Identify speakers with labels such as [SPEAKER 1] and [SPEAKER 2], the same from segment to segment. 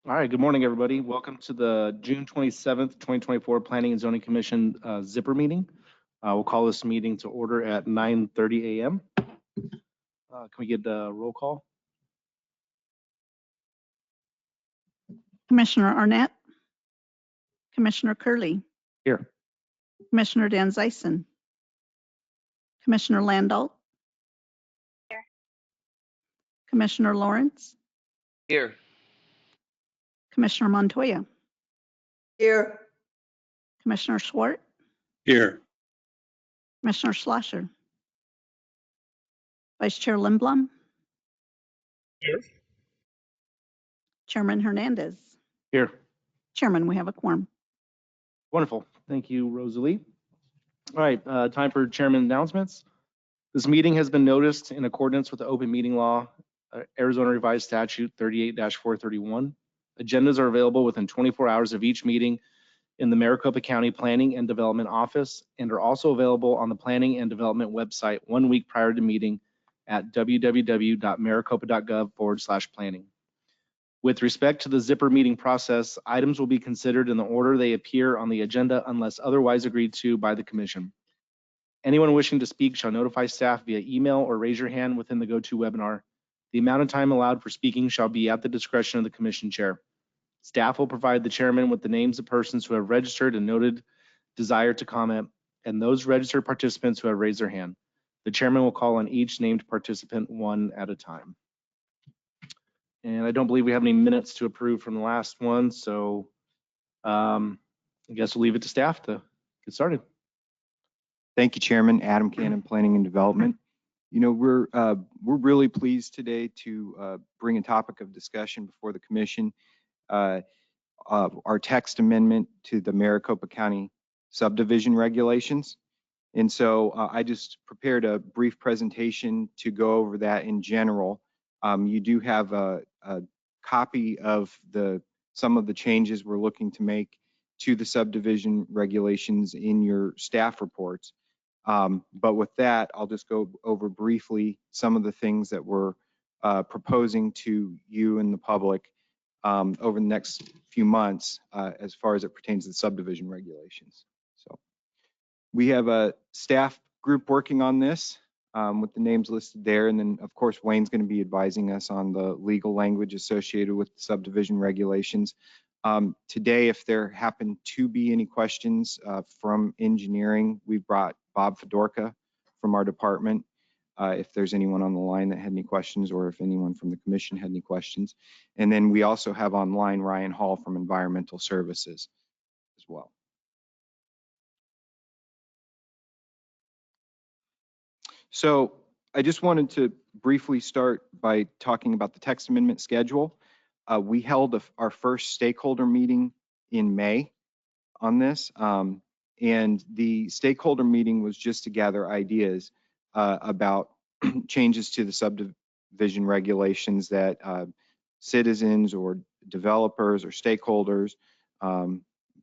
[SPEAKER 1] All right, good morning, everybody. Welcome to the June 27th, 2024 Planning and Zoning Commission zipper meeting. We'll call this meeting to order at 9:30 a.m. Can we get a roll call?
[SPEAKER 2] Commissioner Arnett, Commissioner Curley,
[SPEAKER 1] Here.
[SPEAKER 2] Commissioner Dan Zeisen, Commissioner Landau,
[SPEAKER 3] Here.
[SPEAKER 2] Commissioner Lawrence,
[SPEAKER 4] Here.
[SPEAKER 2] Commissioner Montoya,
[SPEAKER 3] Here.
[SPEAKER 2] Commissioner Swart,
[SPEAKER 5] Here.
[SPEAKER 2] Commissioner Schlosser, Vice Chair Lindblom,
[SPEAKER 3] Here.
[SPEAKER 2] Chairman Hernandez.
[SPEAKER 1] Here.
[SPEAKER 2] Chairman, we have a quorum.
[SPEAKER 1] Wonderful. Thank you, Rosalie. All right, time for chairman announcements. This meeting has been noticed in accordance with the open meeting law, Arizona Revised Statute 38-431. Agendas are available within 24 hours of each meeting in the Maricopa County Planning and Development Office and are also available on the Planning and Development website 1 week prior to meeting at www.maricopa.gov/planning. With respect to the zipper meeting process, items will be considered in the order they appear on the agenda unless otherwise agreed to by the commission. Anyone wishing to speak shall notify staff via email or raise your hand within the GoToWebinar. The amount of time allowed for speaking shall be at the discretion of the commission chair. Staff will provide the chairman with the names of persons who have registered and noted desire to comment, and those registered participants who have raised their hand. The chairman will call on each named participant one at a time. And I don't believe we have any minutes to approve from the last one, so I guess we'll leave it to staff to get started.
[SPEAKER 6] Thank you, Chairman. Adam Cannon, Planning and Development. You know, we're really pleased today to bring a topic of discussion before the commission, our text amendment to the Maricopa County subdivision regulations. And so I just prepared a brief presentation to go over that in general. You do have a copy of some of the changes we're looking to make to the subdivision regulations in your staff reports. But with that, I'll just go over briefly some of the things that we're proposing to you and the public over the next few months as far as it pertains to the subdivision regulations. So we have a staff group working on this with the names listed there. And then, of course, Wayne's going to be advising us on the legal language associated with the subdivision regulations. Today, if there happen to be any questions from engineering, we brought Bob Fedorka from our department. If there's anyone on the line that had any questions, or if anyone from the commission had any questions. And then we also have online Ryan Hall from Environmental Services as well. So I just wanted to briefly start by talking about the text amendment schedule. We held our first stakeholder meeting in May on this, and the stakeholder meeting was just to gather ideas about changes to the subdivision regulations that citizens or developers or stakeholders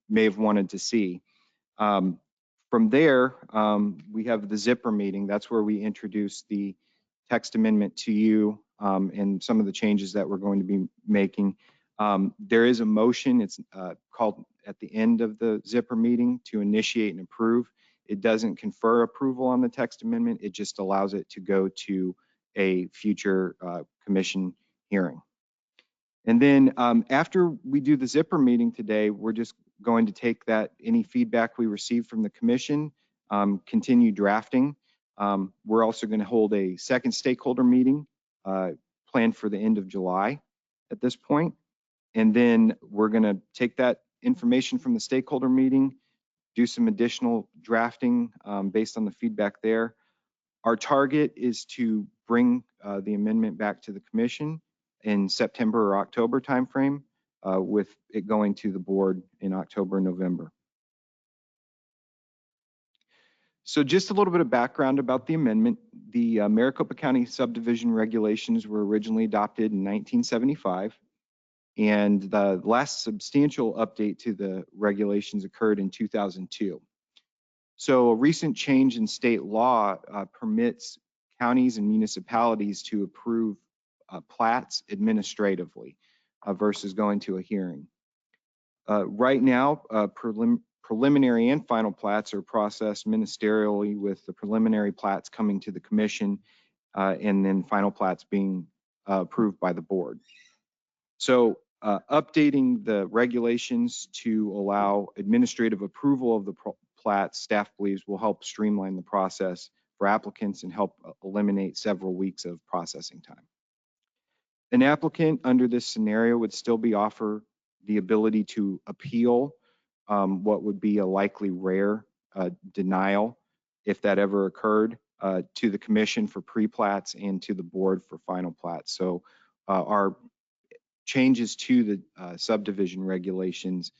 [SPEAKER 6] may have wanted to see. From there, we have the zipper meeting. That's where we introduce the text amendment to you and some of the changes that we're going to be making. There is a motion, it's called at the end of the zipper meeting to initiate and approve. It doesn't confer approval on the text amendment, it just allows it to go to a future commission hearing. And then after we do the zipper meeting today, we're just going to take that, any feedback we receive from the commission, continue drafting. We're also going to hold a second stakeholder meeting planned for the end of July at this point. And then we're going to take that information from the stakeholder meeting, do some additional drafting based on the feedback there. Our target is to bring the amendment back to the commission in September or October timeframe, with it going to the board in October and November. So just a little bit of background about the amendment. The Maricopa County subdivision regulations were originally adopted in 1975. And the last substantial update to the regulations occurred in 2002. So a recent change in state law permits counties and municipalities to approve plats administratively. versus going to a hearing. Right now, preliminary and final plats are processed ministerially, with the preliminary plats coming to the commission and then final plats being approved by the board. So updating the regulations to allow administrative approval of the plats, staff believes will help streamline the process for applicants and help eliminate several weeks of processing time. An applicant under this scenario would still be offered the ability to appeal what would be a likely rare denial, if that ever occurred, to the commission for pre-plats and to the board for final plats. So our changes to the subdivision regulations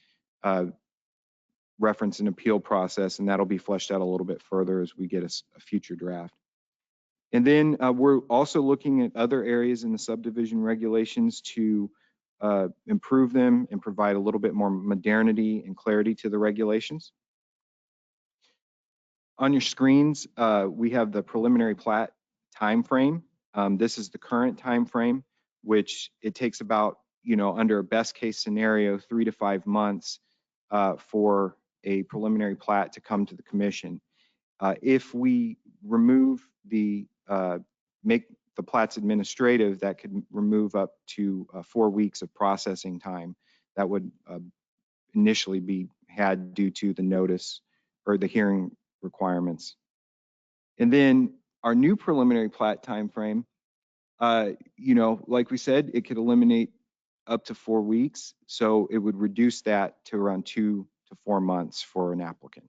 [SPEAKER 6] reference an appeal process, and that'll be fleshed out a little bit further as we get a future draft. And then we're also looking at other areas in the subdivision regulations to improve them and provide a little bit more modernity and clarity to the regulations. On your screens, we have the preliminary plat time frame. This is the current time frame, which it takes about, under a best case scenario, 3 to 5 months for a preliminary plat to come to the commission. If we remove make the plats administrative, that could remove up to 4 weeks of processing time that would initially be had due to the notice or the hearing requirements. And then our new preliminary plat time frame, like we said, it could eliminate up to 4 weeks. So it would reduce that to around 2 to 4 months for an applicant.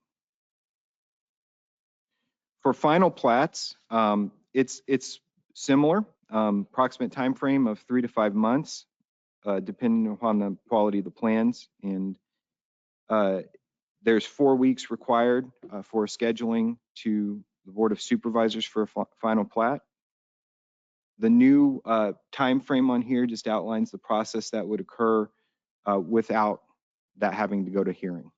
[SPEAKER 6] For final plats, it's similar, approximate time frame of 3 to 5 months, depending upon the quality of the plans. And there's 4 weeks required for scheduling to the Board of Supervisors for a final plat. The new time frame on here just outlines the process that would occur without that having to go to hearing.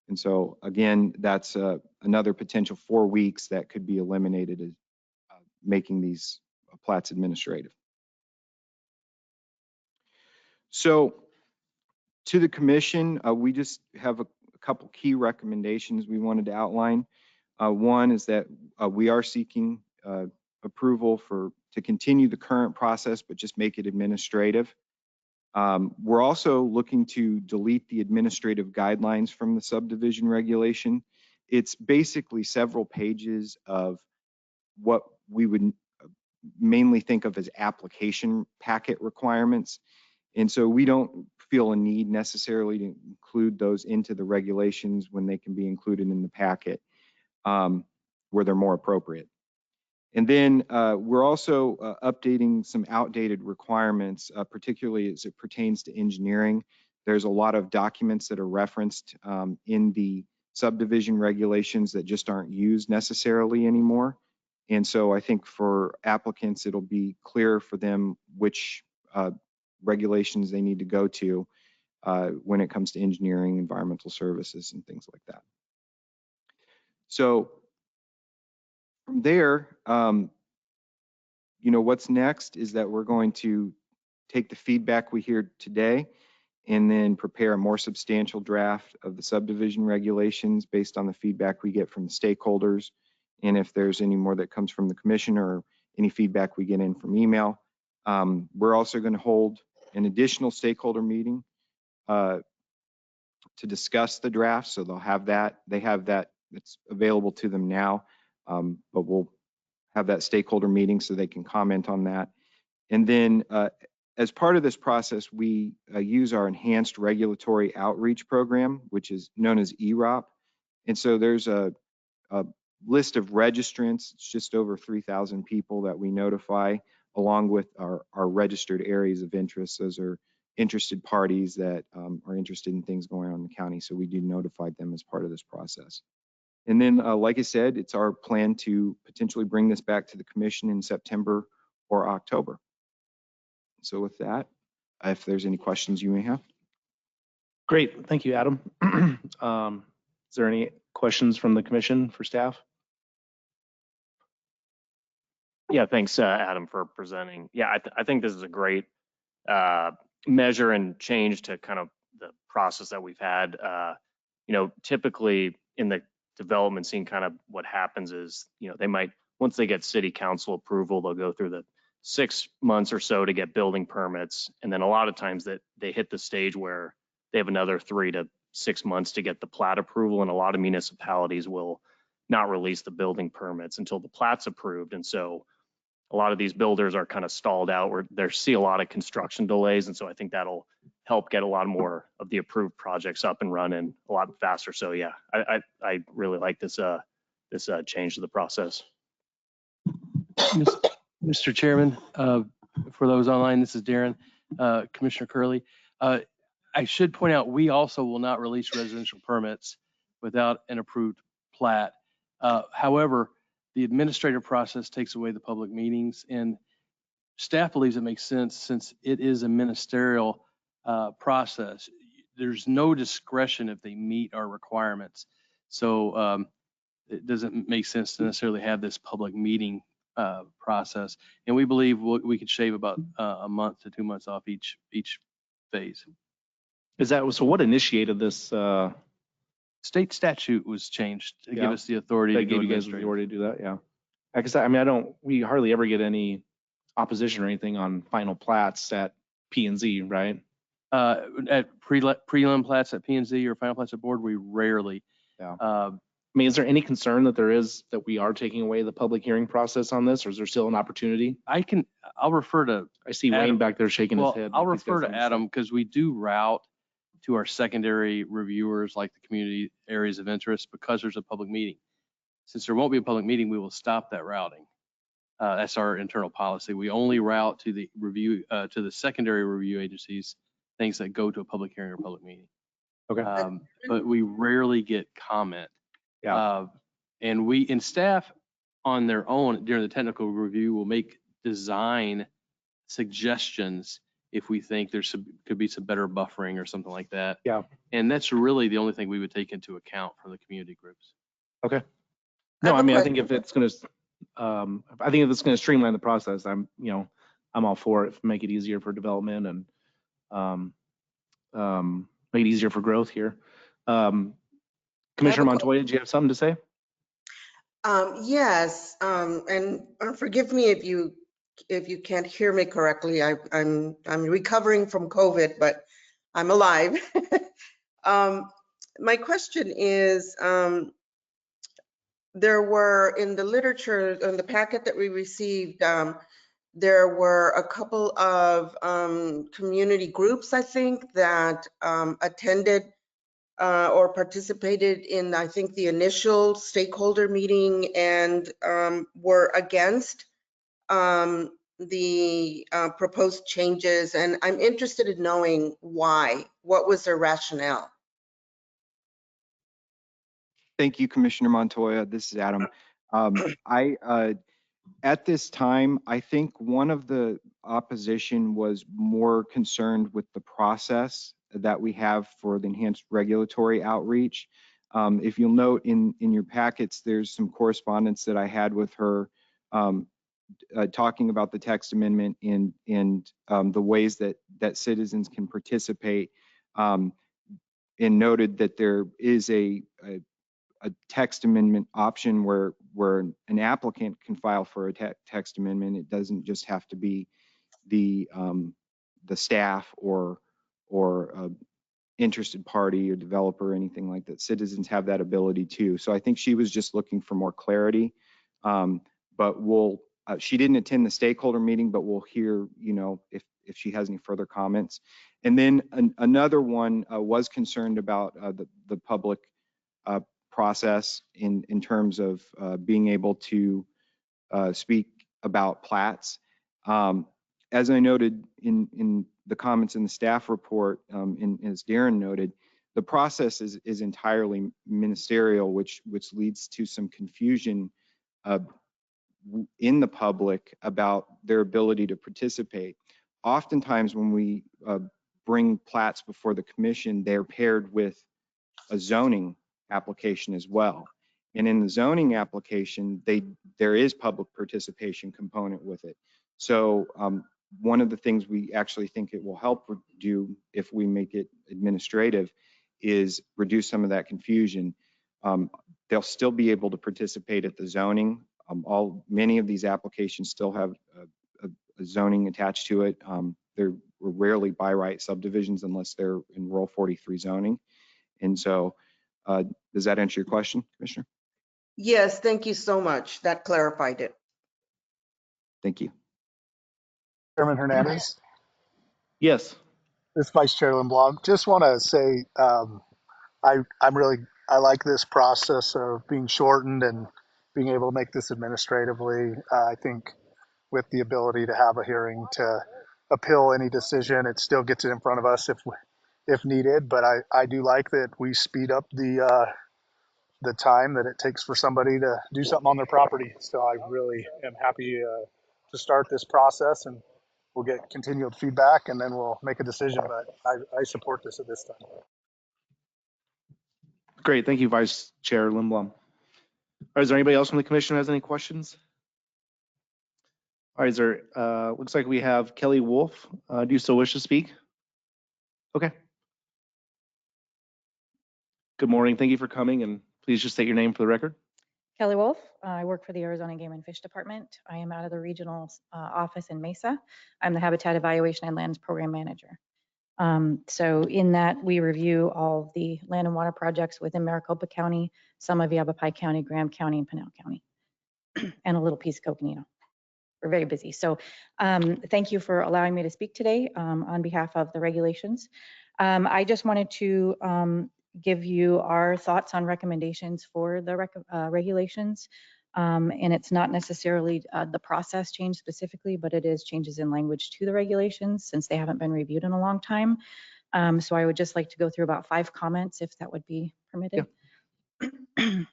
[SPEAKER 6] And so again, that's another potential 4 weeks that could be eliminated as making these plats administrative. So to the commission, we just have a couple key recommendations we wanted to outline. One is that we are seeking approval to continue the current process, but just make it administrative. We're also looking to delete the administrative guidelines from the subdivision regulation. It's basically several pages of what we would mainly think of as application packet requirements. And so we don't feel a need necessarily to include those into the regulations when they can be included in the packet where they're more appropriate. And then we're also updating some outdated requirements, particularly as it pertains to engineering. There's a lot of documents that are referenced in the subdivision regulations that just aren't used necessarily anymore. And so I think for applicants, it'll be clear for them which regulations they need to go to when it comes to engineering, environmental services, and things like that. So from there, what's next is that we're going to take the feedback we hear today and then prepare a more substantial draft of the subdivision regulations based on the feedback we get from the stakeholders. And if there's any more that comes from the commission or any feedback we get in from email, we're also going to hold an additional stakeholder meeting to discuss the draft. So they'll have that. They have that. It's available to them now, but we'll have that stakeholder meeting so they can comment on that. And then as part of this process, we use our enhanced regulatory outreach program, which is known as EROP. And so there's a list of registrants. It's just over 3,000 people that we notify, along with our registered areas of interest. Those are interested parties that are interested in things going on in the county. So we do notify them as part of this process. And then, like I said, it's our plan to potentially bring this back to the commission in September or October. So with that, if there's any questions you may have.
[SPEAKER 1] Great, thank you, Adam. Is there any questions from the commission for staff?
[SPEAKER 4] Yeah, thanks, Adam, for presenting. Yeah, I think this is a great measure and change to kind of the process that we've had. Typically in the development scene, kind of what happens is, they might, once they get city council approval, they'll go through the 6 months or so to get building permits. And then a lot of times that they hit the stage where they have another 3 to 6 months to get the plat approval. And a lot of municipalities will not release the building permits until the plat's approved. And so a lot of these builders are kind of stalled out where they see a lot of construction delays. And so I think that'll help get a lot more of the approved projects up and running a lot faster. So yeah, I really like this change to the process.
[SPEAKER 5] Mr. Chairman, for those online, this is Darren, Commissioner Curley. I should point out, we also will not release residential permits without an approved plat. However, the administrative process takes away the public meetings, and staff believes it makes sense since it is a ministerial process. There's no discretion if they meet our requirements. So it doesn't make sense to necessarily have this public meeting process. And we believe we could shave about a month to 2 months off each phase.
[SPEAKER 1] So what initiated this?
[SPEAKER 5] State statute was changed to give us the authority
[SPEAKER 1] That
[SPEAKER 5] to go
[SPEAKER 1] gave you guys the
[SPEAKER 5] administrative.
[SPEAKER 1] authority to do that, yeah. Because we hardly ever get any opposition or anything on final plats at P and Z, right?
[SPEAKER 5] At prelim plats at P&Z or final plats at board, we rarely.
[SPEAKER 1] Yeah. Is there any concern that we are taking away the public hearing process on this, or is there still an opportunity?
[SPEAKER 5] I'll refer to,
[SPEAKER 1] I see
[SPEAKER 5] Adam.
[SPEAKER 1] Wayne back there shaking his head.
[SPEAKER 5] I'll
[SPEAKER 1] like he's got
[SPEAKER 5] refer to
[SPEAKER 1] something
[SPEAKER 5] Adam because we do route to our secondary reviewers like the community areas of interest because there's a public meeting. Since there won't be a public meeting, we will stop that routing. That's our internal policy. We only route to the review, to the secondary review agencies, things that go to a public hearing or public meeting.
[SPEAKER 1] Okay.
[SPEAKER 5] But we rarely get comment.
[SPEAKER 1] Yeah.
[SPEAKER 5] And staff on their own during the technical review will make design suggestions if we think could be some better buffering or something like that.
[SPEAKER 1] Yeah.
[SPEAKER 5] And that's really the only thing we would take into account from the community groups.
[SPEAKER 1] Okay. No, I think if it's going to streamline the process, I'm all for it. Make it easier for development and make it easier for growth here. Commissioner Montoya, do you have something to say?
[SPEAKER 3] Yes, and forgive me if you can't hear me correctly. I'm recovering from COVID, but I'm alive. My question is, there were in the literature, in the packet that we received, there were a couple of community groups, I think, that attended or participated in, I think, the initial stakeholder meeting and were against the proposed changes. And I'm interested in knowing why. What was their rationale?
[SPEAKER 6] Thank you, Commissioner Montoya. This is Adam. At this time, I think one of the opposition was more concerned with the process that we have for the enhanced regulatory outreach. If you'll note in your packets, there's some correspondence that I had with her talking about the text amendment and the ways that citizens can participate, and noted that there is a text amendment option where an applicant can file for a text amendment. It doesn't just have to be the staff or interested party or developer or anything like that. Citizens have that ability too. So I think she was just looking for more clarity. But she didn't attend the stakeholder meeting, but we'll hear, if she has any further comments. And then another one was concerned about the public process in terms of being able to speak about plats. As I noted in the comments in the staff report, and as Darren noted, the process is entirely ministerial, which leads to some confusion in the public about their ability to participate. Oftentimes when we bring plats before the commission, they're paired with a zoning application as well. And in the zoning application, there is public participation component with it. So one of the things we actually think it will help do if we make it administrative is reduce some of that confusion. They'll still be able to participate at the zoning. Many of these applications still have a zoning attached to it. They're rarely by right subdivisions unless they're in rural 43 zoning. And so, does that answer your question, Commissioner?
[SPEAKER 3] Yes, thank you so much. That clarified it.
[SPEAKER 6] Thank you.
[SPEAKER 7] Chairman Hernandez,
[SPEAKER 1] Yes.
[SPEAKER 7] this is Vice Chair Limblom. Just want to say I like this process of being shortened and being able to make this administratively. I think with the ability to have a hearing to appeal any decision, it still gets it in front of us if needed. But I do like that we speed up the time that it takes for somebody to do something on their property. So I really am happy to start this process, and we'll get continual feedback and then we'll make a decision. But I support this at this time.
[SPEAKER 1] Great. Thank you, Vice Chair Lindblom. All right, is there anybody else from the commission who has any questions? All right, looks like we have Kelly Wolf. Do you still wish to speak? Okay. Good morning. Thank you for coming, and please just state your name for the record.
[SPEAKER 8] Kelly Wolf. I work for the Arizona Game and Fish Department. I am out of the regional office in Mesa. I'm the Habitat Evaluation and Lands Program Manager. So in that, we review all of the land and water projects within Maricopa County, some of Yavapai County, Graham County, and Pinal County, and a little piece of Coconino. We're very busy. So thank you for allowing me to speak today on behalf of the regulations. I just wanted to give you our thoughts on recommendations for the regulations. And it's not necessarily the process change specifically, but it is changes in language to the regulations since they haven't been reviewed in a long time. So I would just like to go through about 5 comments if that would be permitted. Yeah.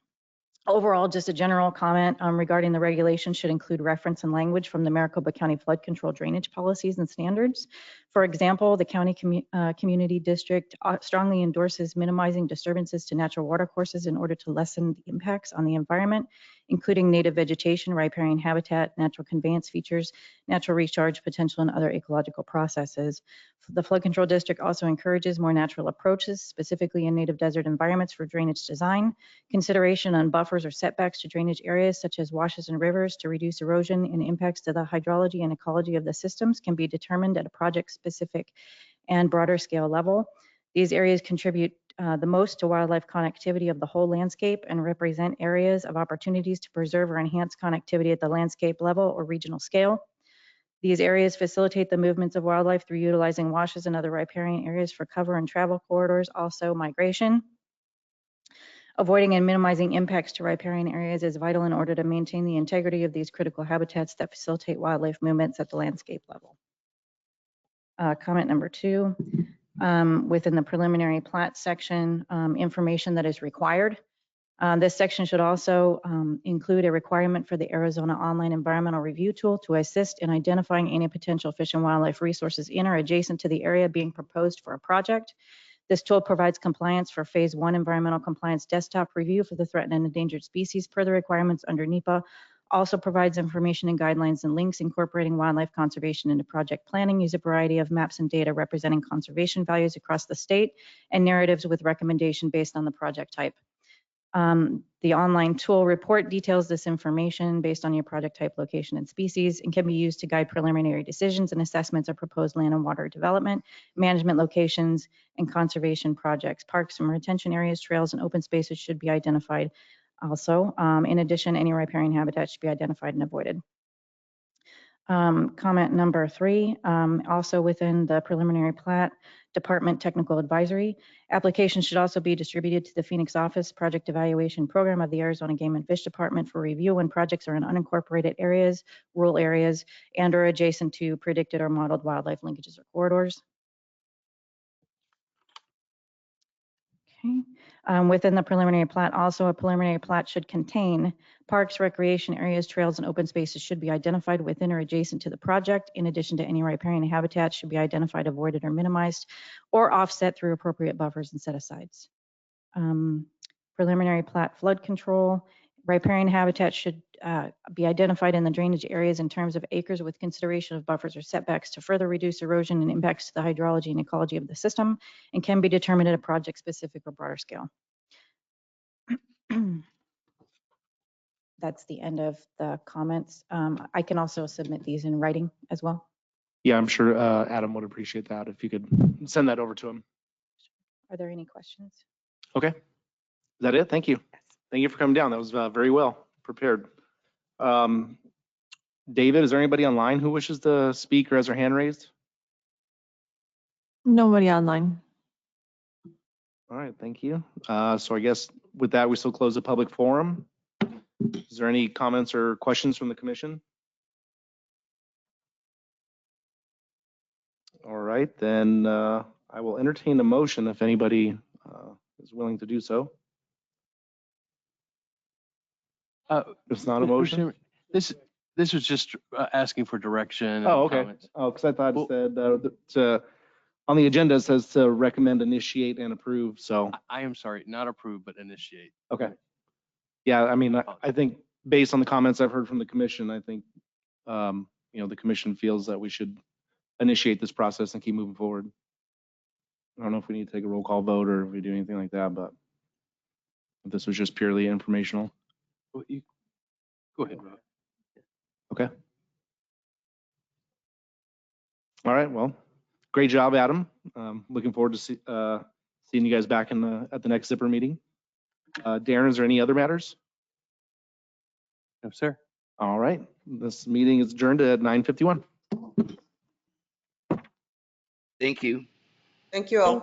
[SPEAKER 8] Overall, just a general comment regarding the regulations should include reference and language from the Maricopa County flood control drainage policies and standards. For example, the county community district strongly endorses minimizing disturbances to natural water courses in order to lessen the impacts on the environment, including native vegetation, riparian habitat, natural conveyance features, natural recharge potential, and other ecological processes. The flood control district also encourages more natural approaches, specifically in native desert environments for drainage design, consideration on buffers or setbacks to drainage areas such as washes and rivers to reduce erosion and impacts to the hydrology and ecology of the systems can be determined at a project-specific and broader scale level. These areas contribute the most to wildlife connectivity of the whole landscape and represent areas of opportunities to preserve or enhance connectivity at the landscape level or regional scale. These areas facilitate the movements of wildlife through utilizing washes and other riparian areas for cover and travel corridors, also migration. Avoiding and minimizing impacts to riparian areas is vital in order to maintain the integrity of these critical habitats that facilitate wildlife movements at the landscape level. Comment number 2, within the preliminary plat section, information that is required. This section should also include a requirement for the Arizona Online Environmental Review Tool to assist in identifying any potential fish and wildlife resources in or adjacent to the area being proposed for a project. This tool provides compliance for Phase 1 environmental compliance desktop review for the threatened and endangered species per the requirements under NEPA. Also provides information and guidelines and links incorporating wildlife conservation into project planning, use a variety of maps and data representing conservation values across the state, and narratives with recommendation based on the project type. The online tool report details this information based on your project type, location, and species, and can be used to guide preliminary decisions and assessments of proposed land and water development, management locations, and conservation projects. Parks and retention areas, trails, and open spaces should be identified also. In addition, any riparian habitat should be identified and avoided. Comment number 3, also within the preliminary plat, Department Technical Advisory. Applications should also be distributed to the Phoenix Office Project Evaluation Program of the Arizona Game and Fish Department for review when projects are in unincorporated areas, rural areas, and or adjacent to predicted or modeled wildlife linkages or corridors. Okay. Within the preliminary plat, also a preliminary plat should contain parks, recreation areas, trails, and open spaces should be identified within or adjacent to the project. In addition to any riparian habitat should be identified, avoided, or minimized, or offset through appropriate buffers and set-asides. Preliminary plat flood control. Riparian habitat should be identified in the drainage areas in terms of acres with consideration of buffers or setbacks to further reduce erosion and impacts to the hydrology and ecology of the system, and can be determined at a project specific or broader scale. That's the end of the comments. I can also submit these in writing as well.
[SPEAKER 1] Yeah, I'm sure Adam would appreciate that if you could send that over to him.
[SPEAKER 8] Are there any questions?
[SPEAKER 1] Okay. Is that it? Thank you. Thank you for coming down. That was very well prepared. David, is there anybody online who wishes to speak or has their hand raised?
[SPEAKER 9] Nobody online.
[SPEAKER 1] All right, thank you. So I guess with that, we still close the public forum. Is there any comments or questions from the commission? All right, then I will entertain a motion if anybody is willing to do so. It's not a motion?
[SPEAKER 5] This was just asking for direction. And
[SPEAKER 1] Oh, okay.
[SPEAKER 5] comments.
[SPEAKER 1] Oh, because I thought
[SPEAKER 5] Well-
[SPEAKER 1] it said on the agenda, it says to recommend, initiate, and approve. So,
[SPEAKER 5] I am sorry, not approve, but initiate.
[SPEAKER 1] okay. Yeah, I mean, I think based on the comments I've heard from the commission, I think, the commission feels that we should initiate this process and keep moving forward. I don't know if we need to take a roll call vote or if we do anything like that, but if this was just purely informational.
[SPEAKER 5] Well, go ahead, Rob.
[SPEAKER 1] Okay. All right, well, great job, Adam. Looking forward to seeing you guys back at the next Zipper meeting. Darren, is there any other matters?
[SPEAKER 5] No, sir.
[SPEAKER 1] All right, this meeting is adjourned at 9:51.
[SPEAKER 10] Thank you.
[SPEAKER 3] Thank you all.